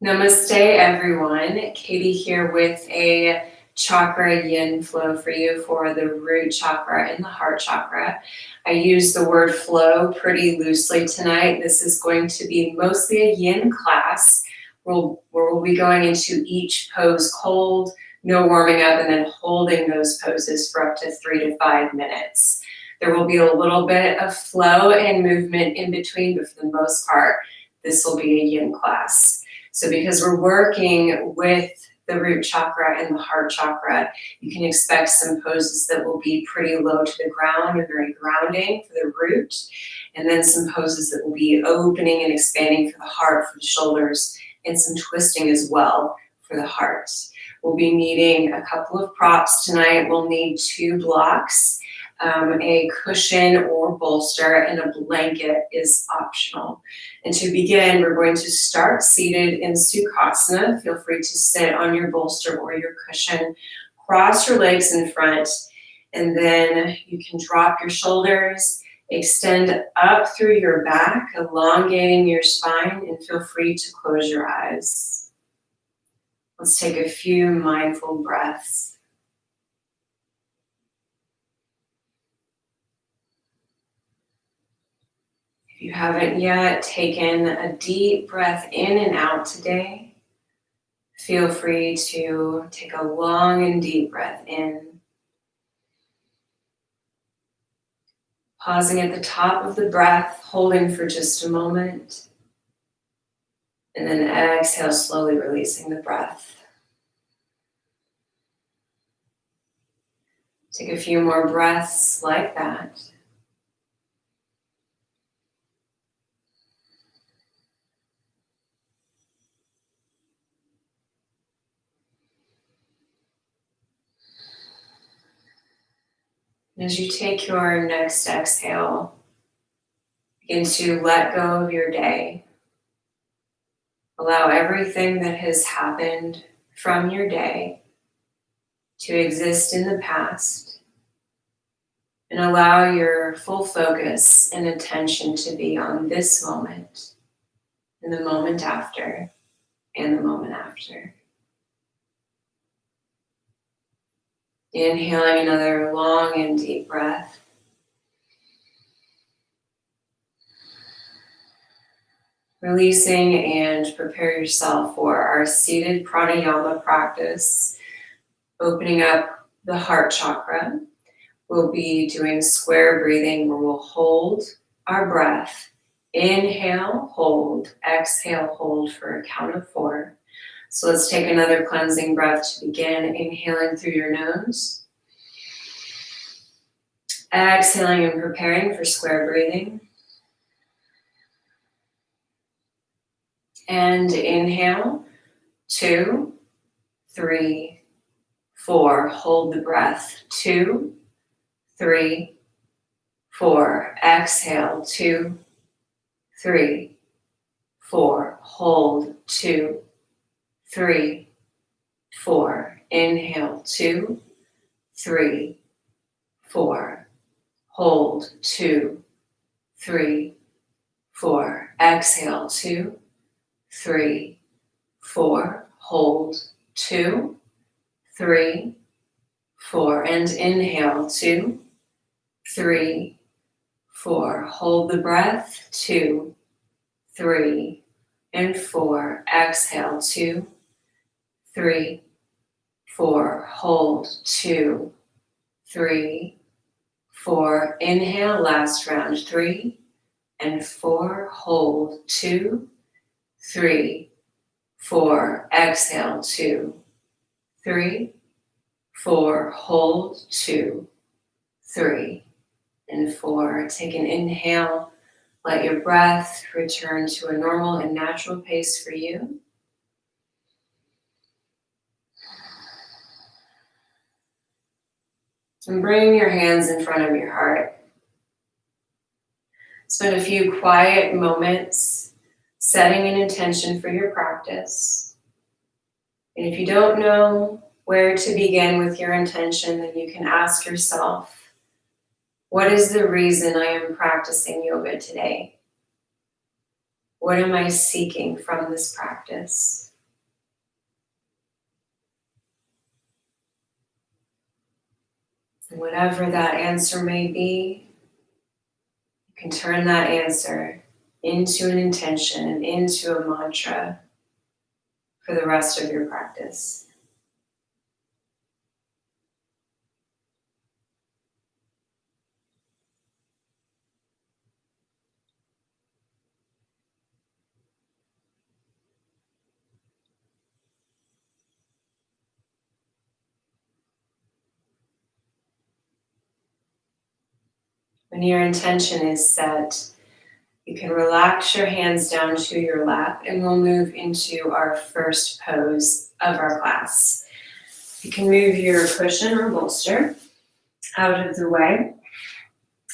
Namaste, everyone. Katie here with a chakra yin flow for you for the root chakra and the heart chakra. I use the word flow pretty loosely tonight. This is going to be mostly a yin class where we'll be going into each pose cold, no warming up, and then holding those poses for up to 3 to 5 minutes. There will be a little bit of flow and movement in between, but for the most part, this will be a yin class. So because we're working with the root chakra and the heart chakra, you can expect some poses that will be pretty low to the ground and very grounding for the root, and then some poses that will be opening and expanding for the heart, for the shoulders, and some twisting as well for the heart. We'll be needing a couple of props tonight. We'll need 2 blocks. A cushion or bolster, and a blanket is optional. And to begin, we're going to start seated in Sukhasana. Feel free to sit on your bolster or your cushion. Cross your legs in front, and then you can drop your shoulders, extend up through your back, elongating your spine, and feel free to close your eyes. Let's take a few mindful breaths. If you haven't yet taken a deep breath in and out today, feel free to take a long and deep breath in. Pausing at the top of the breath, holding for just a moment, and then exhale, slowly releasing the breath. Take a few more breaths like that. As you take your next exhale, begin to let go of your day. Allow everything that has happened from your day to exist in the past, and allow your full focus and attention to be on this moment, and the moment after, and the moment after. Inhaling another long and deep breath. Releasing, and prepare yourself for our seated pranayama practice. Opening up the heart chakra. We'll be doing square breathing where we'll hold our breath. Inhale, hold, exhale, hold for a count of 4. So let's take another cleansing breath to begin. Inhaling through your nose. Exhaling and preparing for square breathing. And inhale, 2, 3, 4. Hold the breath. 2, 3, 4. Exhale, 2, 3, 4. Hold, 2, 3, 4. Inhale, 2, 3, 4. Hold, 2, 3, 4. Exhale, 2, 3, 4. Hold, 2, 3, 4. And inhale, 2, 3, 4. Hold the breath, 2, 3, and 4. Exhale, 2, 3, 4. Hold, 2, 3, 4. Inhale, last round, 3 and 4. Hold, 2, 3, 4. Exhale, 2, 3, 4. Hold, 2, 3, and 4. Take an inhale. Let your breath return to a normal and natural pace for you. And bring your hands in front of your heart. Spend a few quiet moments setting an intention for your practice. And if you don't know where to begin with your intention, then you can ask yourself, what is the reason I am practicing yoga today? What am I seeking from this practice? And whatever that answer may be, you can turn that answer into an intention and into a mantra for the rest of your practice. When your intention is set, you can relax your hands down to your lap and we'll move into our first pose of our class. You can move your cushion or bolster out of the way,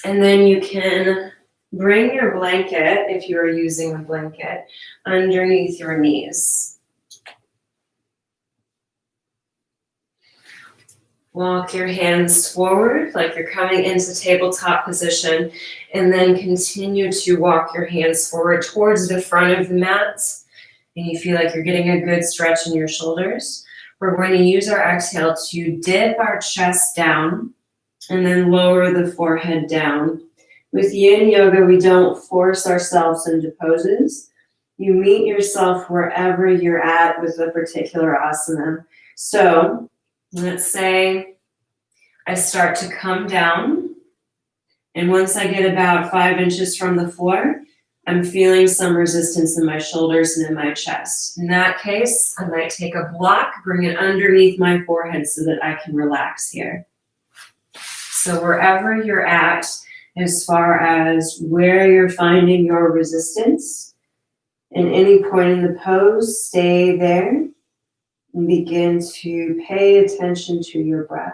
and then you can bring your blanket, if you are using a blanket, underneath your knees. Walk your hands forward like you're coming into tabletop position, and then continue to walk your hands forward towards the front of the mat. And you feel like you're getting a good stretch in your shoulders. We're going to use our exhale to dip our chest down and then lower the forehead down. With yin yoga, we don't force ourselves into poses. You meet yourself wherever you're at with a particular asana. So let's say I start to come down, and once I get about 5 inches from the floor, I'm feeling some resistance in my shoulders and in my chest. In that case, I might take a block, bring it underneath my forehead so that I can relax here. So wherever you're at, as far as where you're finding your resistance, at any point in the pose, stay there and begin to pay attention to your breath.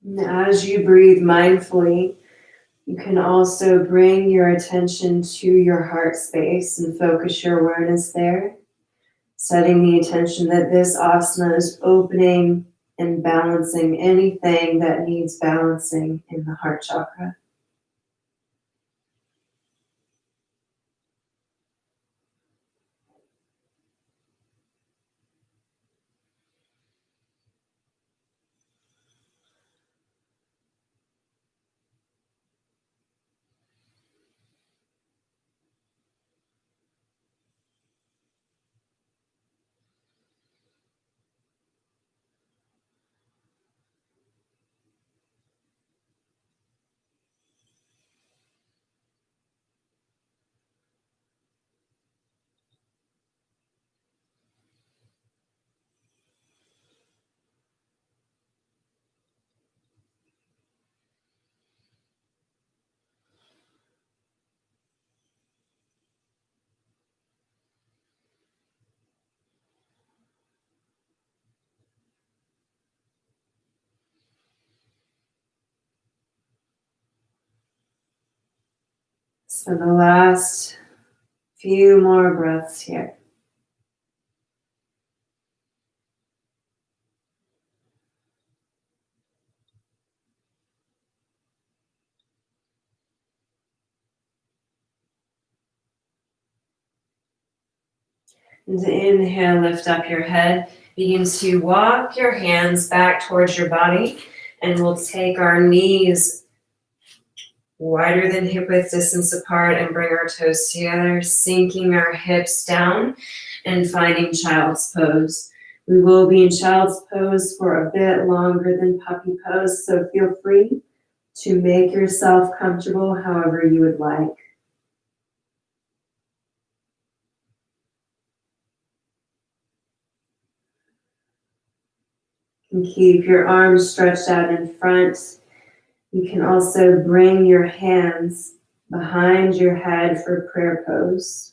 And as you breathe mindfully, you can also bring your attention to your heart space and focus your awareness there, setting the intention that this asana is opening and balancing anything that needs balancing in the heart chakra. So the last few more breaths here. And inhale, lift up your head. Begin to walk your hands back towards your body, and we'll take our knees wider than hip width distance apart and bring our toes together, sinking our hips down and finding child's pose. We will be in child's pose for a bit longer than puppy pose, so feel free to make yourself comfortable however you would like. And keep your arms stretched out in front. You can also bring your hands behind your head for prayer pose.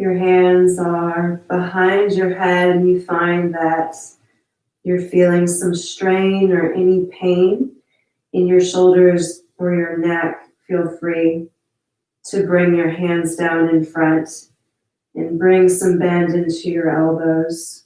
your hands are behind your head and you find that you're feeling some strain or any pain in your shoulders or your neck, feel free to bring your hands down in front and bring some bend into your elbows.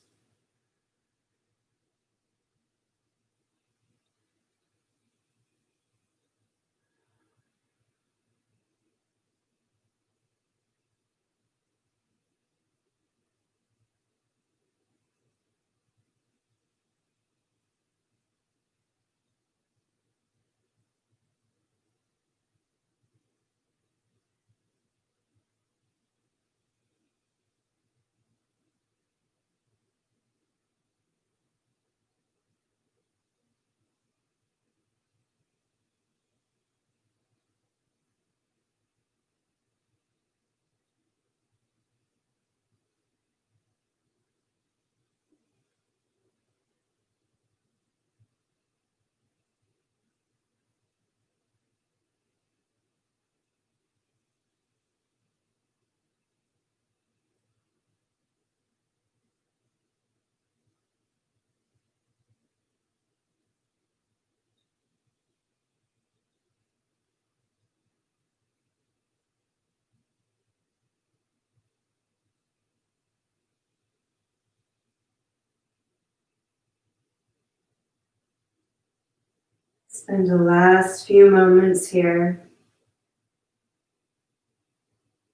Spend the last few moments here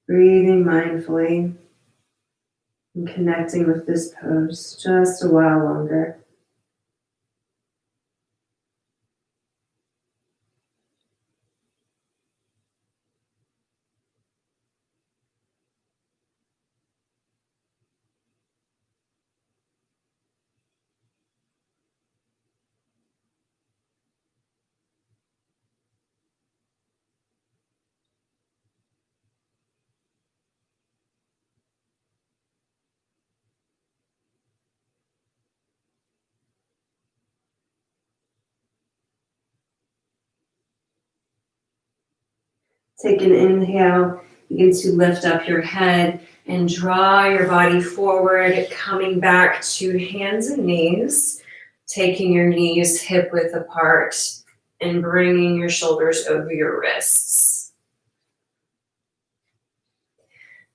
breathing mindfully and connecting with this pose just a while longer. Take an inhale, begin to lift up your head and draw your body forward, coming back to hands and knees, taking your knees hip width apart and bringing your shoulders over your wrists.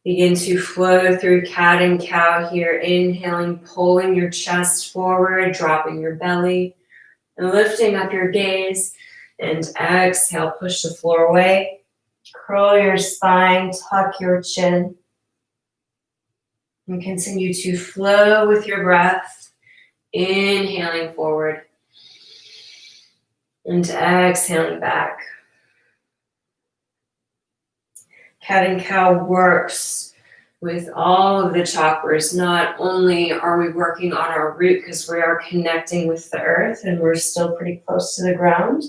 Begin to flow through cat and cow here, inhaling, pulling your chest forward, dropping your belly, and lifting up your gaze, and exhale, push the floor away. Curl your spine, tuck your chin, and continue to flow with your breath, inhaling forward and exhaling back. Cat and cow works with all of the chakras. Not only are we working on our root because we are connecting with the earth and we're still pretty close to the ground,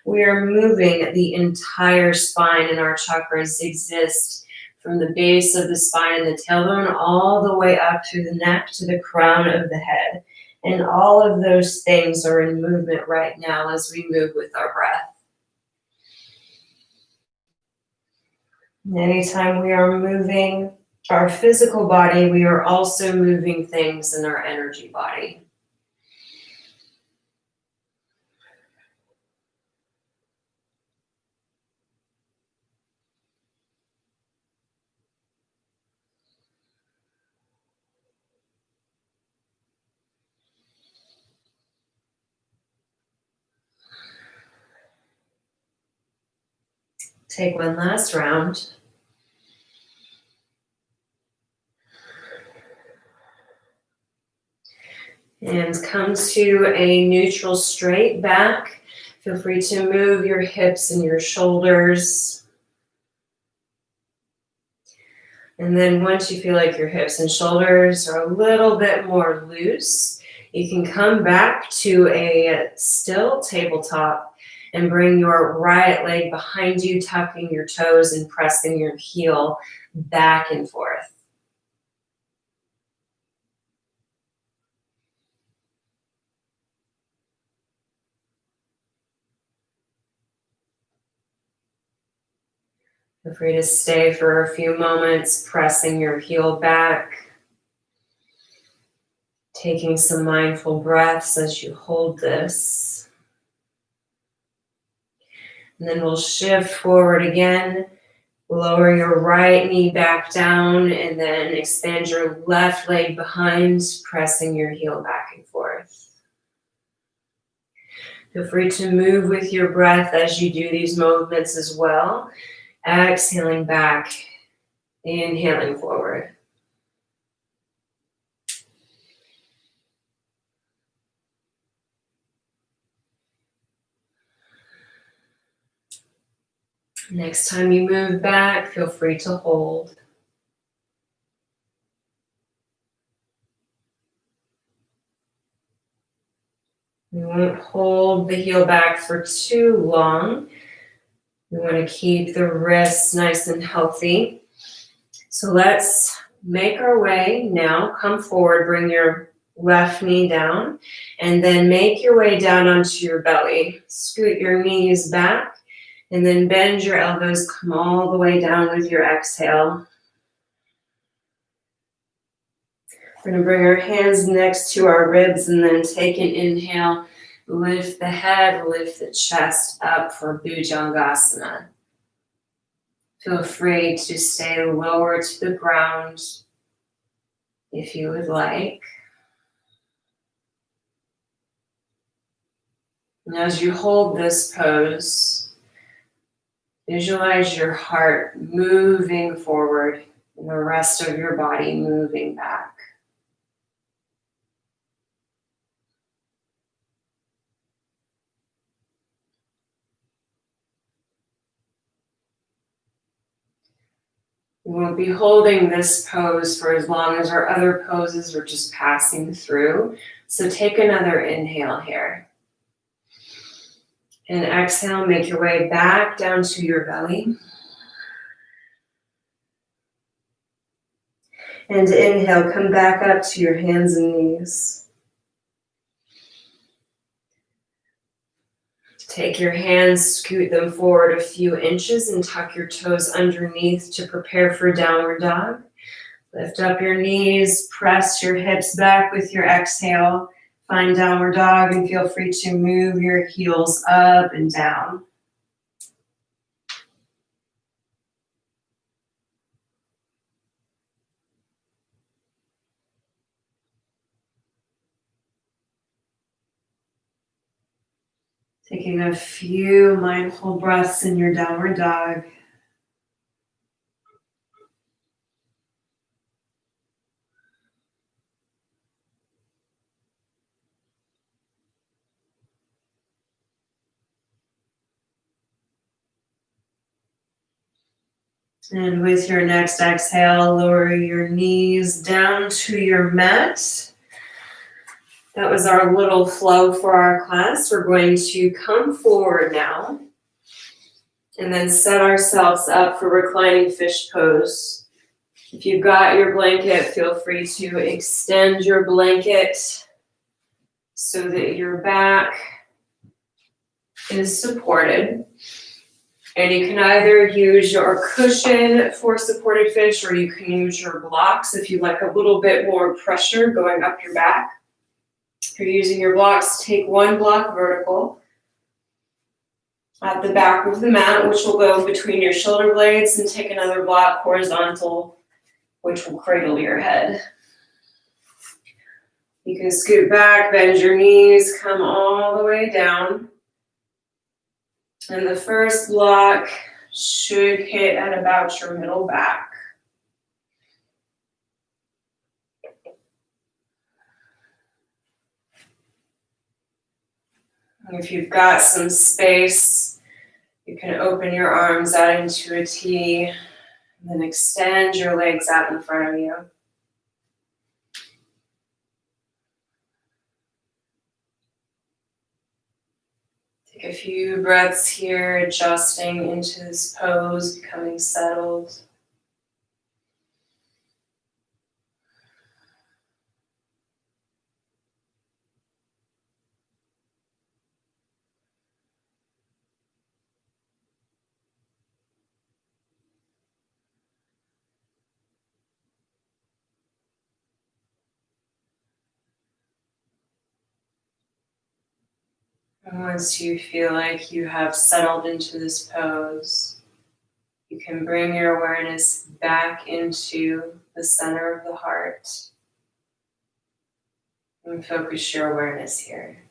we are moving the entire spine, and our chakras exist from the base of the spine and the tailbone all the way up through the neck to the crown of the head. And all of those things are in movement right now as we move with our breath. And anytime we are moving our physical body, we are also moving things in our energy body. Take one last round. And come to a neutral straight back. Feel free to move your hips and your shoulders. And then once you feel like your hips and shoulders are a little bit more loose, you can come back to a still tabletop and bring your right leg behind you, tucking your toes and pressing your heel back and forth. Feel free to stay for a few moments, pressing your heel back, taking some mindful breaths as you hold this. And then we'll shift forward again, lower your right knee back down, and then expand your left leg behind, pressing your heel back and forth. Feel free to move with your breath as you do these movements as well. Exhaling back, inhaling forward. Next time you move back, feel free to hold. We won't hold the heel back for too long. We want to keep the wrists nice and healthy. So let's make our way now. Come forward, bring your left knee down, and then make your way down onto your belly. Scoot your knees back. And then bend your elbows, come all the way down with your exhale. We're going to bring our hands next to our ribs and then take an inhale. Lift the head, lift the chest up for Bhujangasana. Feel free to stay lower to the ground if you would like. And as you hold this pose, visualize your heart moving forward and the rest of your body moving back. We won't be holding this pose for as long as our other poses. We're just passing through. So take another inhale here. And exhale, make your way back down to your belly. And inhale, come back up to your hands and knees. Take your hands, scoot them forward a few inches and tuck your toes underneath to prepare for downward dog. Lift up your knees, press your hips back with your exhale. Find downward dog and feel free to move your heels up and down. Taking a few mindful breaths in your downward dog. And with your next exhale, lower your knees down to your mat. That was our little flow for our class. We're going to come forward now and then set ourselves up for reclining fish pose. If you've got your blanket, feel free to extend your blanket so that your back is supported. And you can either use your cushion for supported fish or you can use your blocks if you like a little bit more pressure going up your back. If you're using your blocks, take one block vertical at the back of the mat, which will go between your shoulder blades, and take another block horizontal, which will cradle your head. You can scoot back, bend your knees, come all the way down. And the first block should hit at about your middle back. If you've got some space, you can open your arms out into a T, and then extend your legs out in front of you. Take a few breaths here, adjusting into this pose, becoming settled. And once you feel like you have settled into this pose, you can bring your awareness back into the center of the heart and focus your awareness here.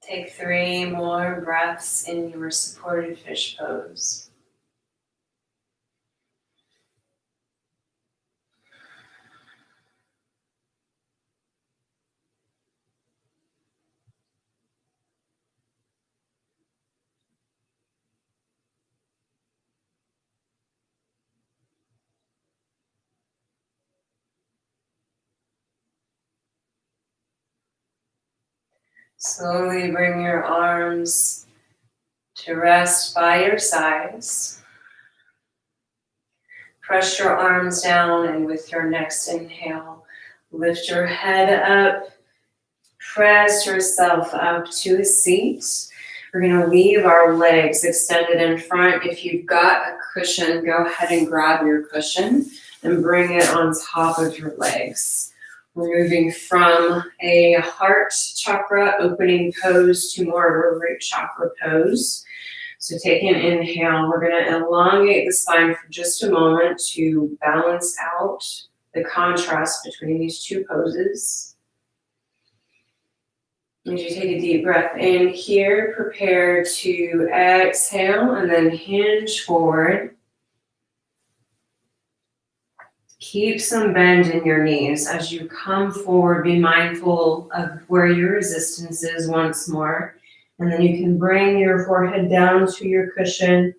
Take 3 more breaths in your supported fish pose. Slowly bring your arms to rest by your sides. Press your arms down, and with your next inhale, lift your head up. Press yourself up to a seat. We're going to leave our legs extended in front. If you've got a cushion, go ahead and grab your cushion and bring it on top of your legs. We're moving from a heart chakra opening pose to more of a root chakra pose. So take an inhale. We're going to elongate the spine for just a moment to balance out the contrast between these two poses. As you take a deep breath in here, prepare to exhale and then hinge forward. Keep some bend in your knees as you come forward. Be mindful of where your resistance is once more. And then you can bring your forehead down to your cushion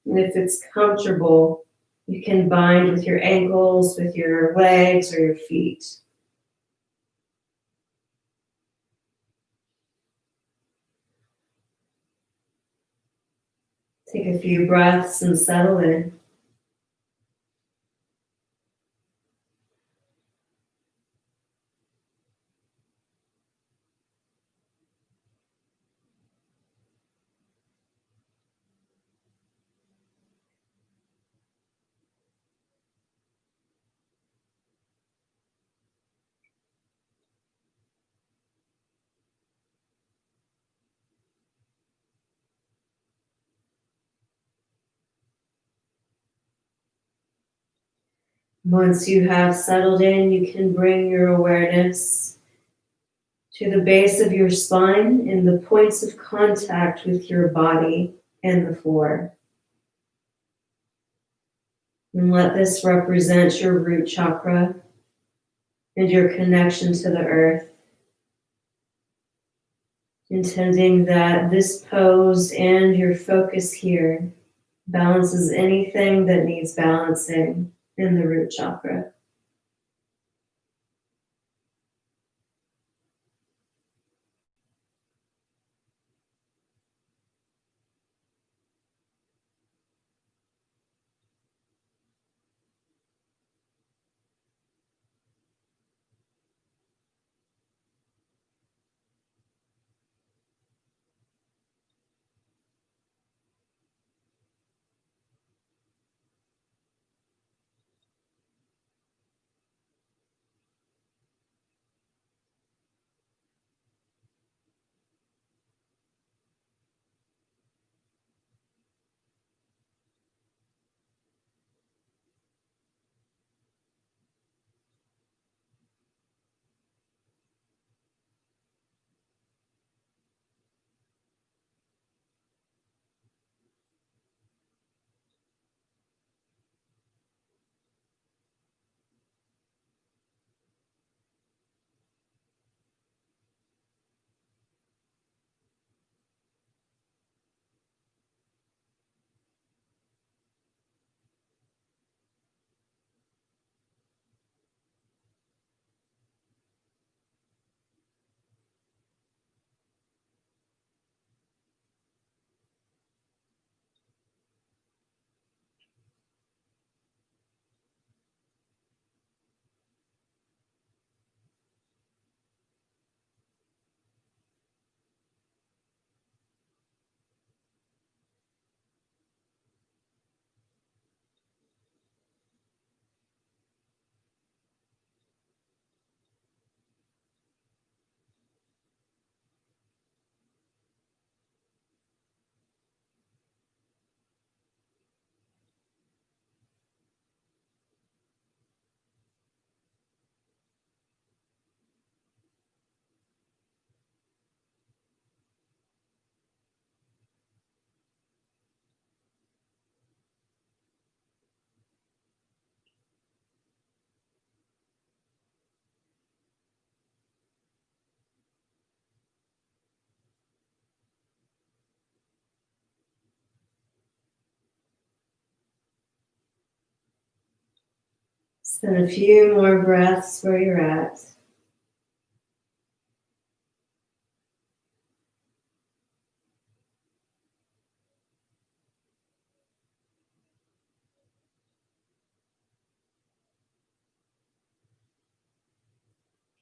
And if it's comfortable, you can bind with your ankles, with your legs, or your feet. Take a few breaths and settle in. Once you have settled in, you can bring your awareness to the base of your spine and the points of contact with your body and the floor. And let this represent your root chakra and your connection to the earth. Intending that this pose and your focus here balances anything that needs balancing in the root chakra. Spend a few more breaths where you're at.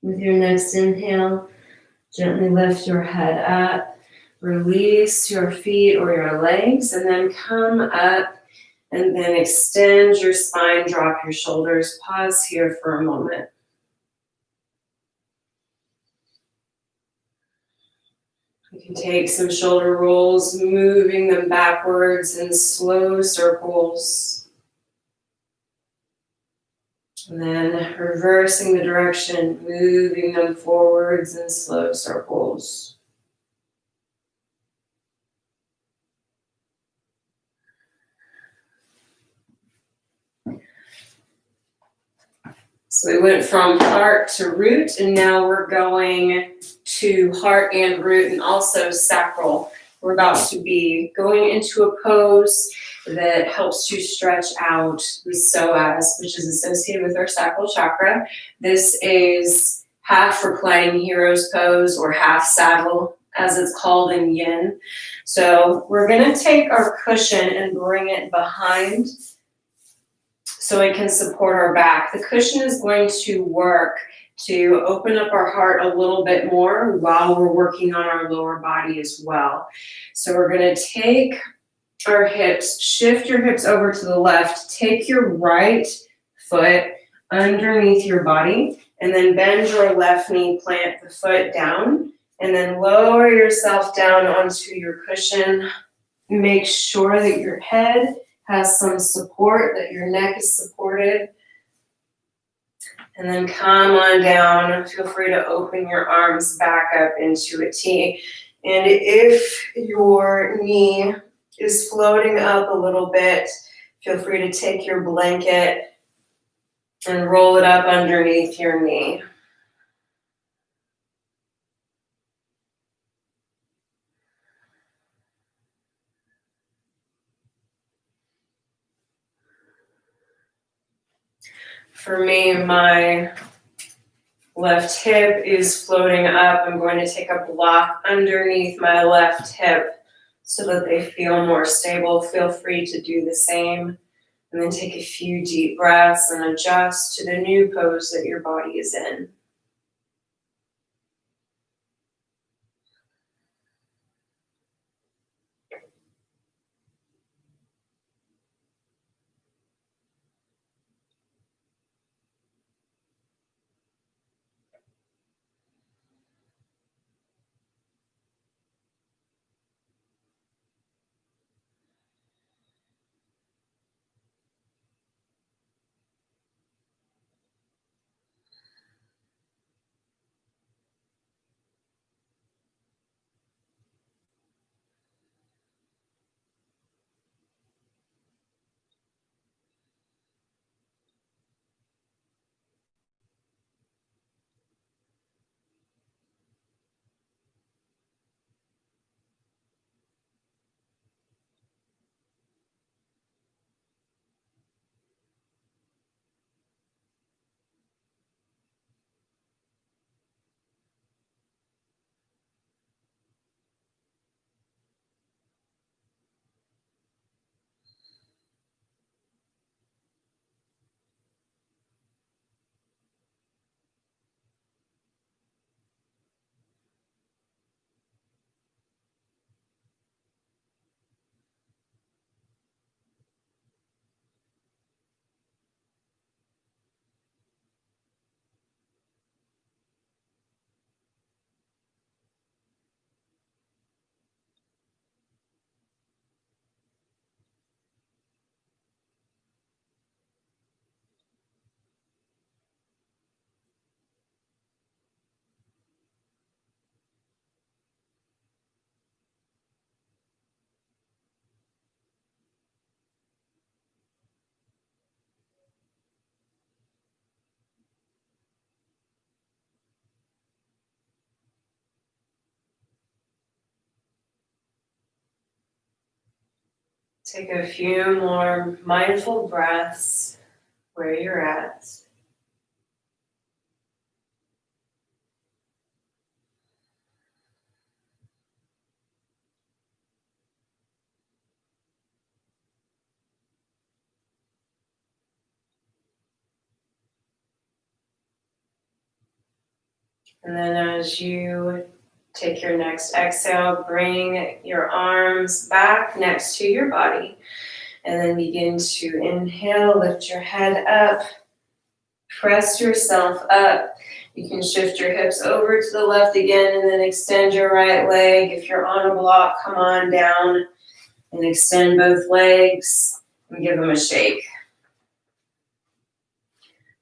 With your next inhale, gently lift your head up, release your feet or your legs, and then come up and then extend your spine, drop your shoulders. Pause here for a moment. You can take some shoulder rolls, moving them backwards in slow circles. And then reversing the direction, moving them forwards in slow circles. So we went from heart to root, and now we're going to heart and root and also sacral. We're about to be going into a pose that helps to stretch out the psoas, which is associated with our sacral chakra. This is half reclining hero's pose or half saddle, as it's called in yin. So we're going to take our cushion and bring it behind so it can support our back. The cushion is going to work to open up our heart a little bit more while we're working on our lower body as well. So we're going to take our hips, shift your hips over to the left, take your right foot underneath your body, and then bend your left knee, plant the foot down, and then lower yourself down onto your cushion. Make sure that your head has some support, that your neck is supported. And then come on down. Feel free to open your arms back up into a T. And if your knee is floating up a little bit, feel free to take your blanket and roll it up underneath your knee. For me, my left hip is floating up. I'm going to take a block underneath my left hip so that they feel more stable. Feel free to do the same. And then take a few deep breaths and adjust to the new pose that your body is in. Take a few more mindful breaths where you're at. And then as you take your next exhale, bring your arms back next to your body. And then begin to inhale, lift your head up, press yourself up. You can shift your hips over to the left again and then extend your right leg. If you're on a block, come on down and extend both legs and give them a shake.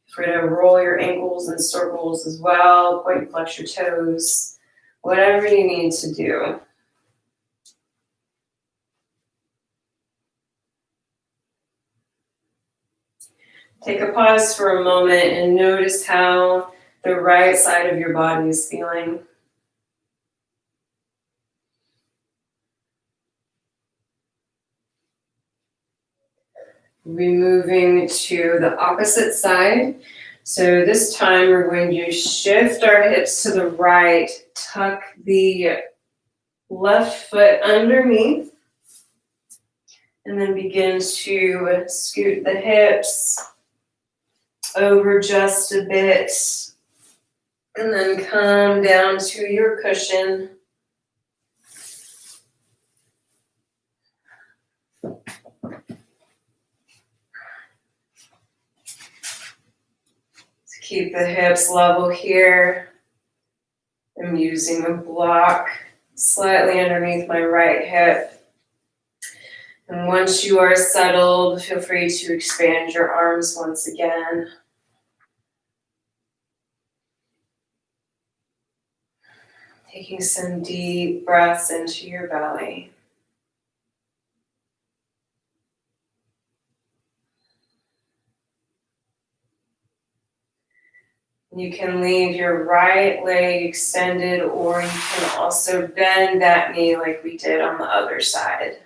Free to roll your ankles in circles as well, point and flex your toes, whatever you need to do. Take a pause for a moment and notice how the right side of your body is feeling. We're moving to the opposite side. So this time we're going to shift our hips to the right, tuck the left foot underneath, and then begin to scoot the hips over just a bit, and then come down to your cushion. Keep the hips level here. I'm using a block slightly underneath my right hip. And once you are settled, feel free to expand your arms once again. Taking some deep breaths into your belly. You can leave your right leg extended, or you can also bend that knee like we did on the other side.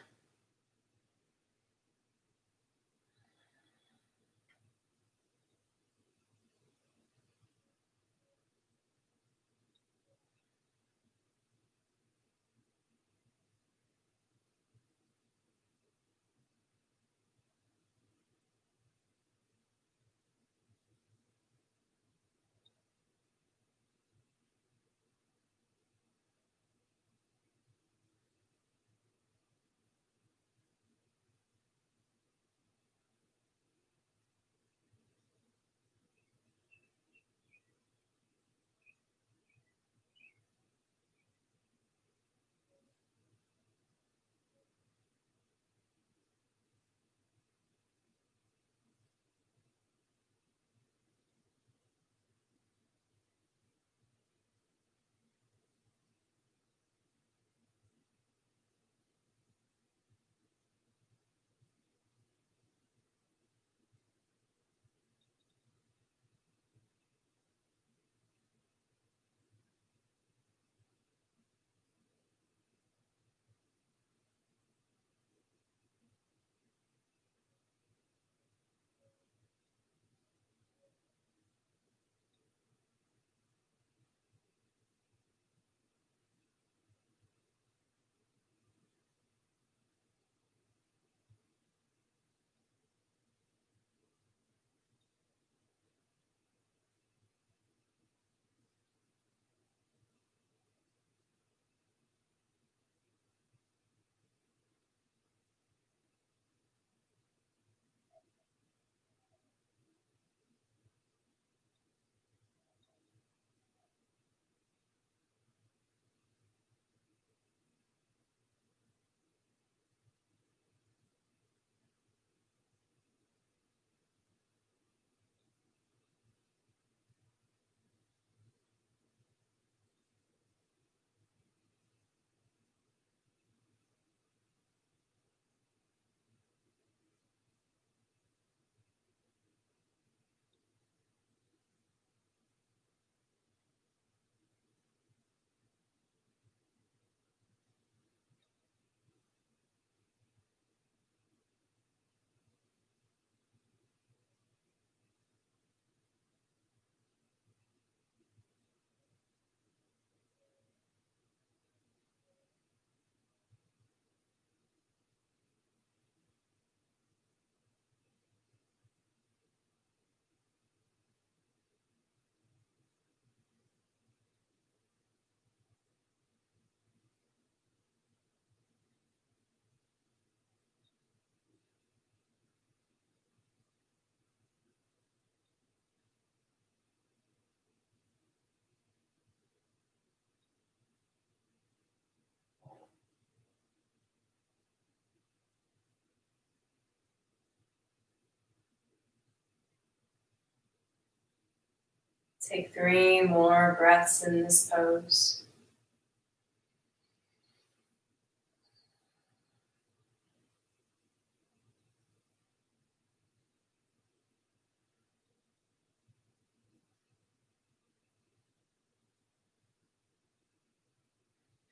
Take 3 more breaths in this pose.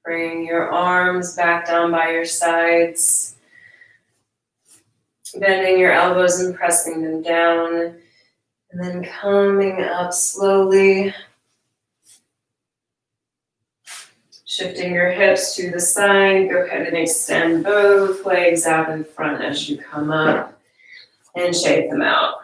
Bring your arms back down by your sides. Bending your elbows and pressing them down. And then coming up slowly. Shifting your hips to the side. Go ahead and extend both legs out in front as you come up. And shake them out.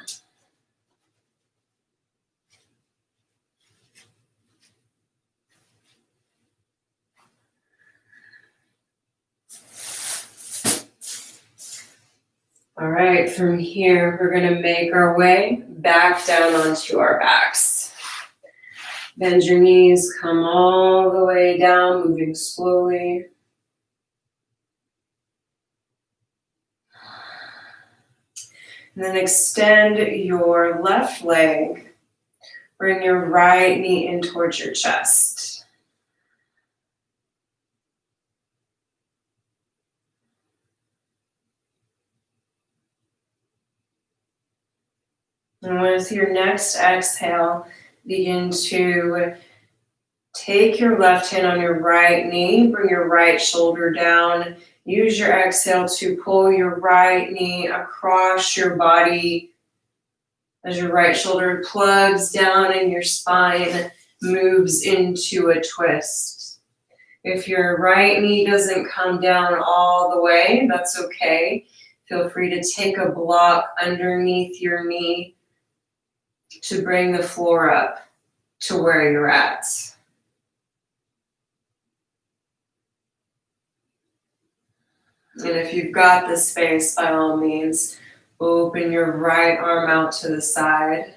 All right, from here, we're going to make our way back down onto our backs. Bend your knees, come all the way down, moving slowly. And then extend your left leg. Bring your right knee in towards your chest. And with your next exhale, begin to take your left hand on your right knee, bring your right shoulder down. Use your exhale to pull your right knee across your body as your right shoulder plugs down and your spine moves into a twist. If your right knee doesn't come down all the way, that's okay. Feel free to take a block underneath your knee to bring the floor up to where you're at. And if you've got the space, by all means, open your right arm out to the side.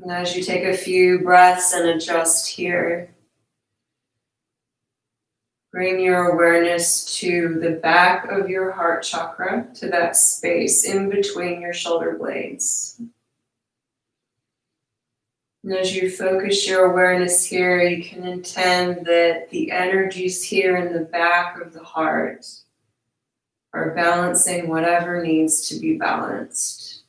And as you take a few breaths and adjust here, bring your awareness to the back of your heart chakra, to that space in between your shoulder blades. And as you focus your awareness here, you can intend that the energies here in the back of the heart are balancing whatever needs to be balanced.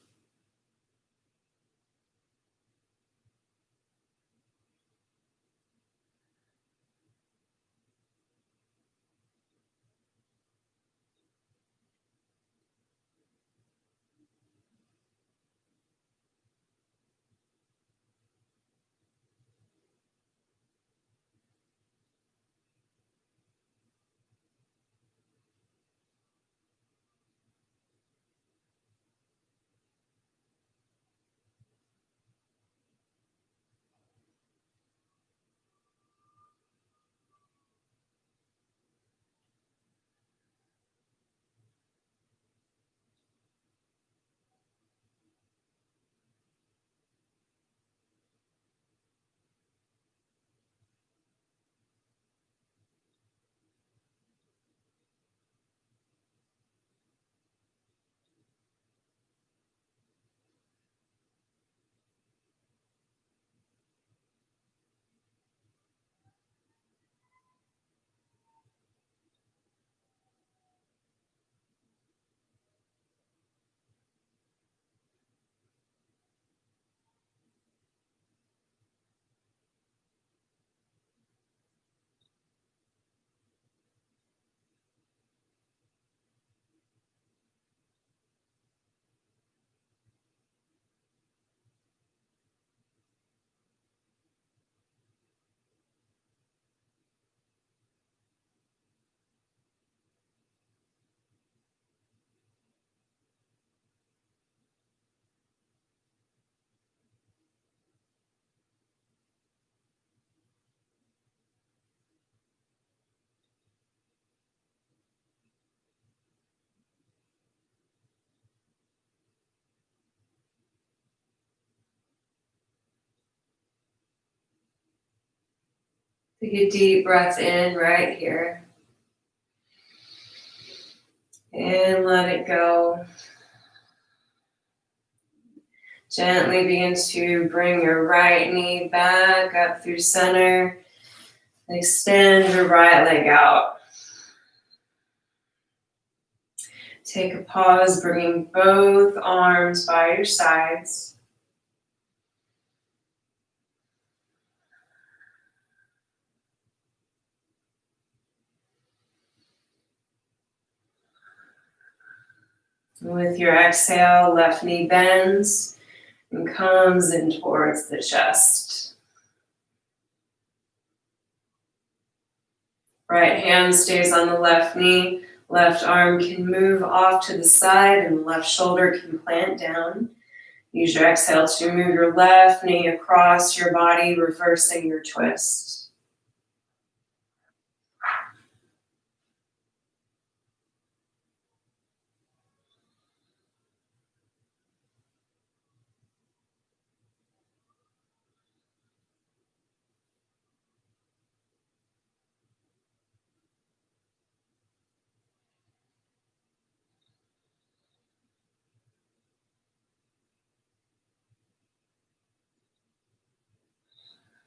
Take a deep breath in right here. And let it go. Gently begin to bring your right knee back up through center. Extend your right leg out. Take a pause, bringing both arms by your sides. With your exhale, left knee bends and comes in towards the chest. Right hand stays on the left knee. Left arm can move off to the side and left shoulder can plant down. Use your exhale to move your left knee across your body, reversing your twist.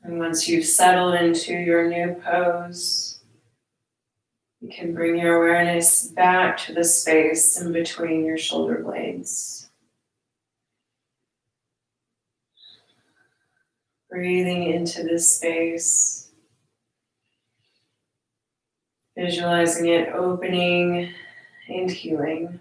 And once you've settled into your new pose, you can bring your awareness back to the space in between your shoulder blades. Breathing into this space, visualizing it opening and healing.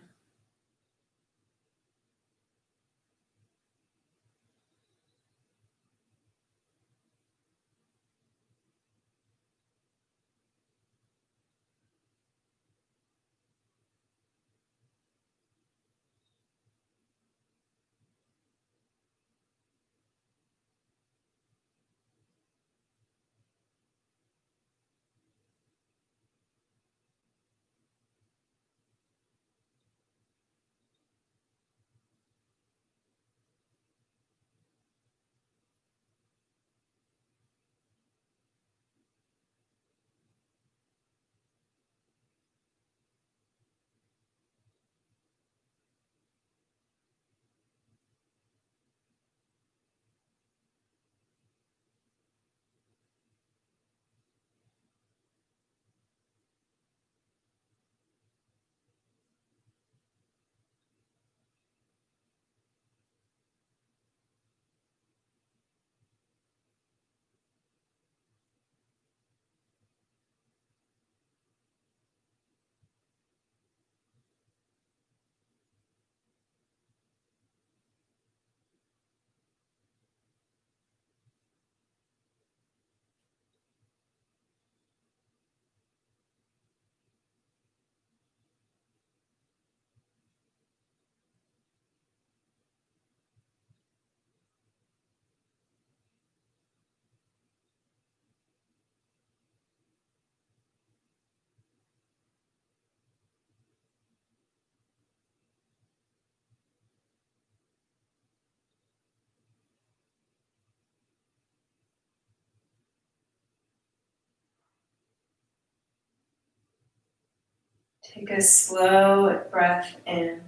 Take a slow breath in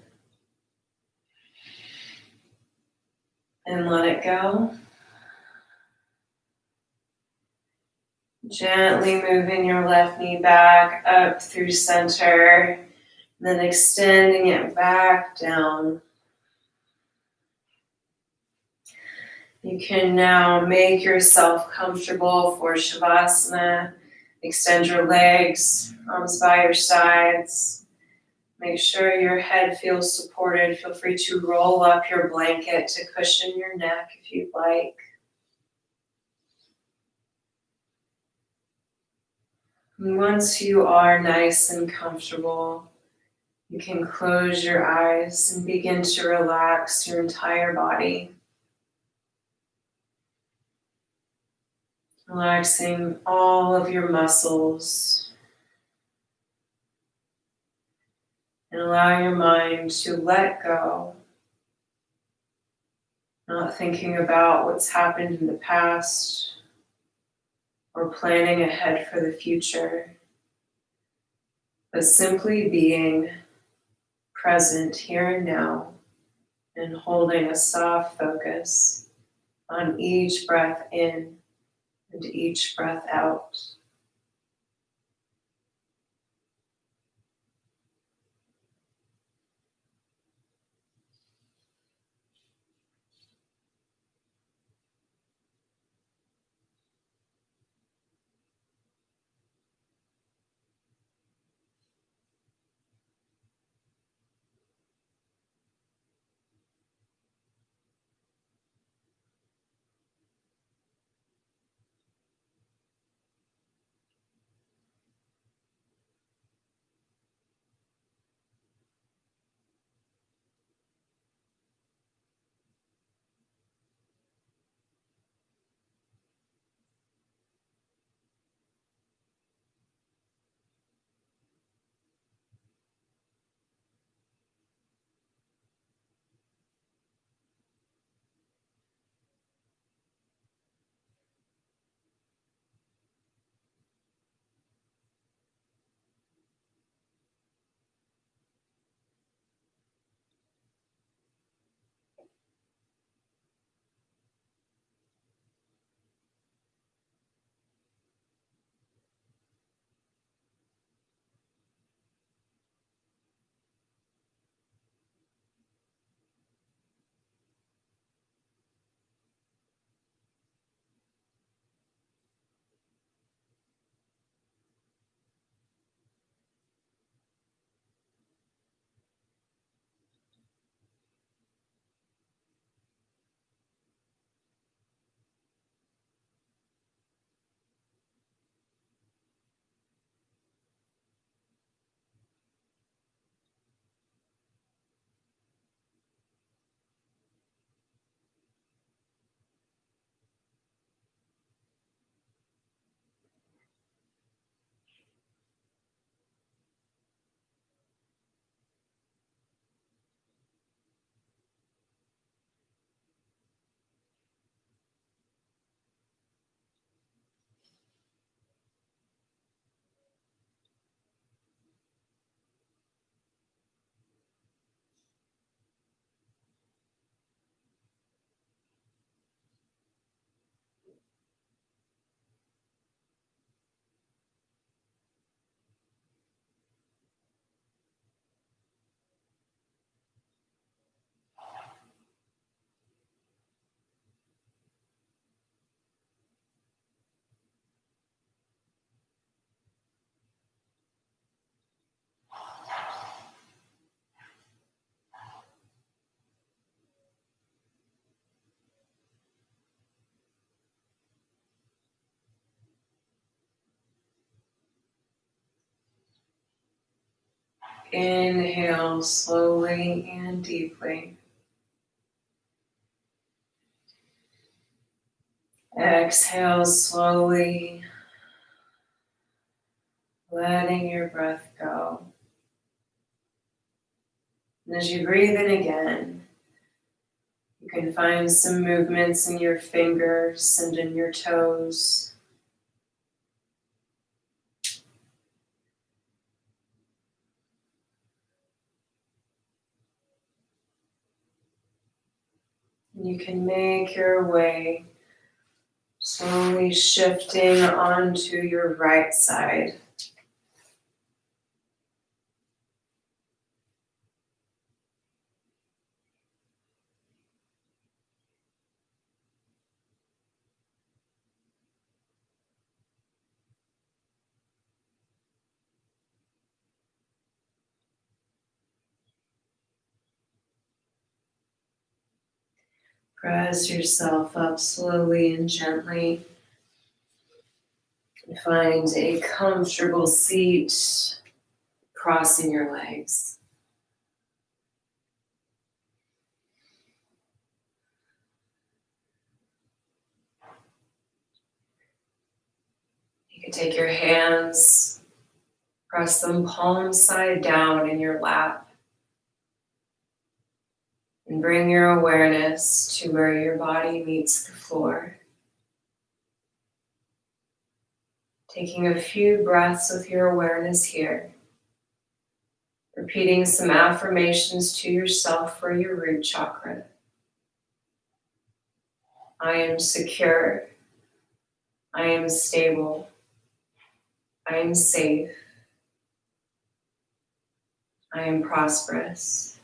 and let it go. Gently moving your left knee back up through center, then extending it back down. You can now make yourself comfortable for Shavasana. Extend your legs, arms by your sides. Make sure your head feels supported. Feel free to roll up your blanket to cushion your neck if you'd like. And once you are nice and comfortable, you can close your eyes and begin to relax your entire body. Relaxing all of your muscles. And allow your mind to let go. Not thinking about what's happened in the past or planning ahead for the future, but simply being present here and now and holding a soft focus on each breath in and each breath out. Inhale slowly and deeply. Exhale slowly, letting your breath go. And as you breathe in again, you can find some movements in your fingers and in your toes. You can make your way slowly shifting onto your right side. Press yourself up slowly and gently. Find a comfortable seat, crossing your legs. You can take your hands, press them palm side down in your lap, and bring your awareness to where your body meets the floor. Taking a few breaths with your awareness here. Repeating some affirmations to yourself for your root chakra. I am secure. I am stable. I am safe. I am prosperous.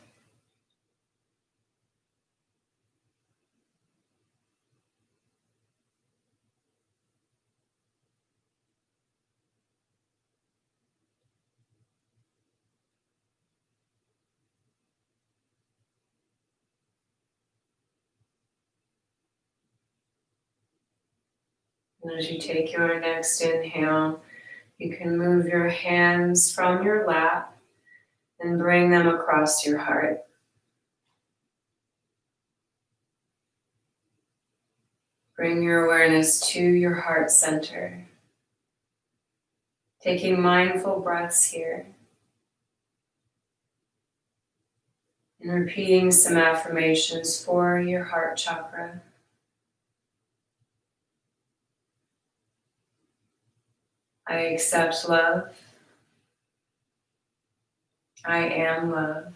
And as you take your next inhale, you can move your hands from your lap and bring them across your heart. Bring your awareness to your heart center. Taking mindful breaths here. And repeating some affirmations for your heart chakra. I accept love. I am love.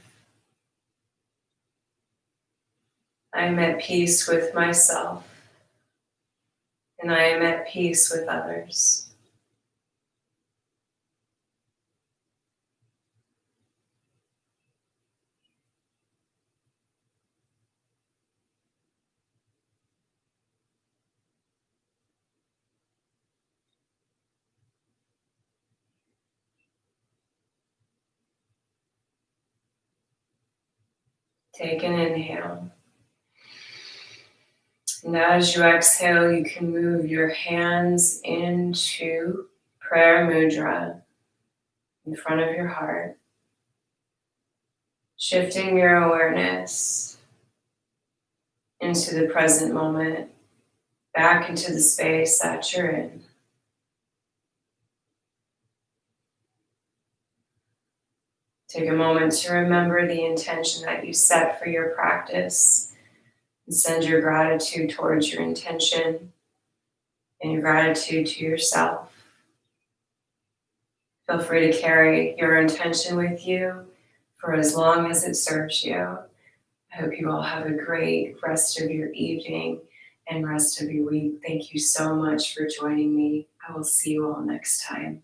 I am at peace with myself. And I am at peace with others. Take an inhale. And as you exhale, you can move your hands into prayer mudra in front of your heart. Shifting your awareness into the present moment, back into the space that you're in. Take a moment to remember the intention that you set for your practice and send your gratitude towards your intention and your gratitude to yourself. Feel free to carry your intention with you for as long as it serves you. I hope you all have a great rest of your evening and rest of your week. Thank you so much for joining me. I will see you all next time.